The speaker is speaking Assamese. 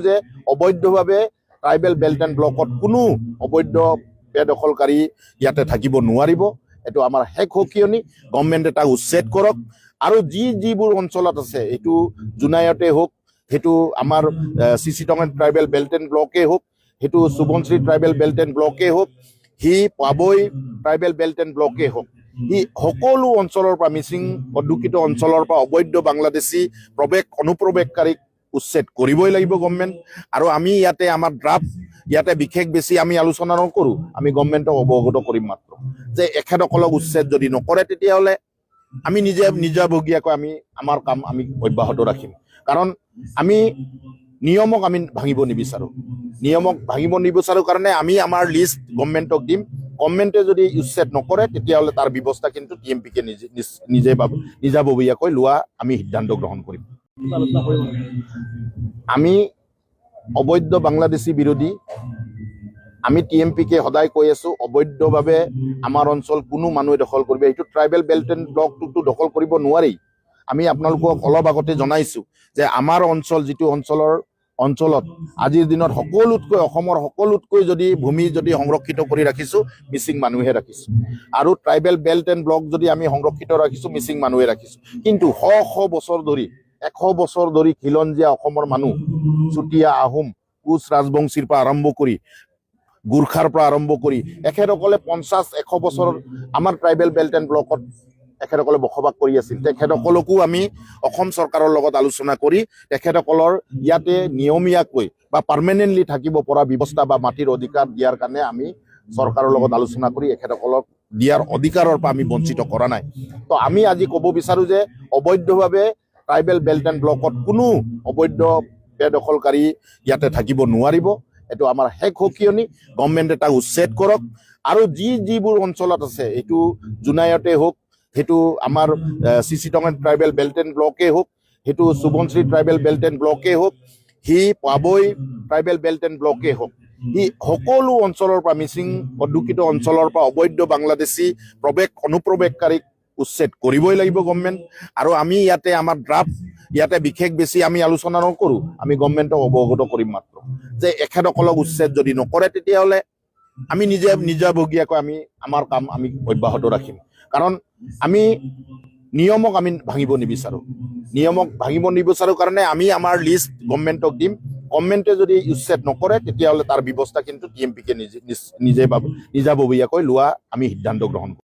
যে অবৈধভাৱে ট্ৰাইবেল বেল্ট এণ্ড ব্লকত কোনো অবৈধ বেদখলকাৰী ইয়াতে থাকিব নোৱাৰিব। এইটো আমাৰ শেষ সকিয়নি। গভৰ্ণমেণ্টে তাক উচ্ছেদ কৰক আৰু যিবোৰ অঞ্চলত আছে, এইটো জোনাইতে হওক, সেইটো আমাৰ চিচিটঙা ট্ৰাইবেল বেল্ট এণ্ড ব্লকেই হওক, সেইটো সুবনশ্ৰী ট্ৰাইবেল বেল্ট এণ্ড ব্লকেই হওক, সি পাবৈ ট্ৰাইবেল বেল্ট এণ্ড ব্লকেই হওক, ই সকলো অঞ্চলৰ পৰা মিচিং অধ্যুষিত অঞ্চলৰ পৰা অবৈধ বাংলাদেশী অনুপ্ৰৱেশকাৰীক উচ্ছেদ কৰিবই লাগিব গভৰ্ণমেণ্ট। আৰু আমি ইয়াতে আমাৰ ড্ৰাফ্ট ইয়াতে বিশেষ বেছি আমি আলোচনা নকৰোঁ, আমি গভৰ্ণমেণ্টক অৱগত কৰিম মাত্ৰ যে এখেতসকলক উচ্ছেদ যদি নকৰে তেতিয়াহ'লে আমি নিজাববীয়াকৈ আমি আমাৰ কাম আমি অব্যাহত ৰাখিম। কাৰণ আমি নিয়মক আমি ভাঙিব নিবিচাৰোঁ কাৰণে আমি আমাৰ লিষ্ট গভৰ্ণমেণ্টক দিম। গভৰ্ণমেণ্টে যদি উচ্ছেদ নকৰে তেতিয়াহ'লে তাৰ ব্যৱস্থা কিন্তু টিএমপিকে নিজাববীয়াকৈ লোৱা আমি সিদ্ধান্ত গ্ৰহণ কৰিম। আমি অবৈধ বাংলাদেশী বিৰোধী, আমি টিএমপিকে সদায় কৈ আছোঁ অবৈধভাৱে আমাৰ অঞ্চল কোনো মানুহে দখল কৰিব, এইটো ট্ৰাইবেল বেল্ট এণ্ড ব্লকটোতো দখল কৰিব নোৱাৰি। আমি আপোনালোকক অলপ আগতে জনাইছোঁ যে আমাৰ অঞ্চল যিটো অঞ্চলত আজিৰ দিনত অসমৰ সকলোতকৈ যদি ভূমি যদি সংৰক্ষিত কৰি ৰাখিছোঁ, মিচিং মানুহে ৰাখিছোঁ। আৰু ট্ৰাইবেল বেল্ট এণ্ড ব্লক যদি আমি সংৰক্ষিত ৰাখিছোঁ, মিচিং মানুহে ৰাখিছোঁ। কিন্তু শ বছৰ ধৰি 100 বছৰ ধৰি খিলঞ্জীয়া অসমৰ মানুহ, চুতীয়া, আহোম, কোচ ৰাজবংশীৰ পৰা আৰম্ভ কৰি গোৰ্খাৰ পৰা আৰম্ভ কৰি এখেতসকলে 50-100 বছৰ আমাৰ ট্ৰাইবেল বেল্ট এণ্ড ব্লকত এখেতসকলে বসবাস কৰি আছিল। তেখেতসকলকো আমি অসম চৰকাৰৰ লগত আলোচনা কৰি তেখেতসকলৰ ইয়াতে নিয়মীয়াকৈ বা পাৰ্মানেণ্টলি থাকিব পৰা ব্যৱস্থা বা মাটিৰ অধিকাৰ দিয়াৰ কাৰণে আমি চৰকাৰৰ লগত আলোচনা কৰি এখেতসকলক দিয়াৰ অধিকাৰৰ পৰা আমি বঞ্চিত কৰা নাই। তো আমি আজি ক'ব বিচাৰোঁ যে অবৈধভাৱে ট্ৰাইবেল বেল্ট এণ্ড ব্লকত কোনো অবৈধ বেদখলকাৰী ইয়াতে থাকিব নোৱাৰিব। এইটো আমাৰ শেষ সকিয়নি। গভৰ্ণমেণ্টে তাক উচ্ছেদ কৰক আৰু যিবোৰ অঞ্চলত আছে, এইটো জোনাইতে হওক, সেইটো আমাৰ চিচিটঙা ট্ৰাইবেল বেল্ট এণ্ড ব্লকেই হওক, সেইটো সুবনশ্ৰী ট্ৰাইবেল বেল্ট এণ্ড ব্লকেই হওক, সি পাবৈ ট্ৰাইবেল বেল্ট এণ্ড ব্লকেই হওক, ই সকলো অঞ্চলৰ পৰা মিচিং অধ্যুষিত অঞ্চলৰ পৰা অবৈধ বাংলাদেশী অনুপ্ৰৱেশকাৰীক উচ্ছেদ কৰিবই লাগিব গভৰ্ণমেণ্ট। আৰু আমি ইয়াতে আমাৰ ড্ৰাফ্ট ইয়াতে বিশেষ বেছি আমি আলোচনা নকৰোঁ, আমি গভৰ্ণমেণ্টক অৱগত কৰিম মাত্ৰ যে এখেতসকলক উচ্ছেদ যদি নকৰে তেতিয়াহ'লে আমি নিজাববীয়াকৈ আমি আমাৰ কাম আমি অব্যাহত ৰাখিম। কাৰণ আমি নিয়মক আমি ভাঙিব নিবিচাৰোঁ কাৰণে আমি আমাৰ লিষ্ট গভৰ্ণমেণ্টক দিম। গভৰ্ণমেণ্টে যদি উচ্ছেদ নকৰে তেতিয়াহ'লে তাৰ ব্যৱস্থা কিন্তু টিএমপিকে নিজাববীয়াকৈ লোৱা আমি সিদ্ধান্ত গ্ৰহণ কৰিম।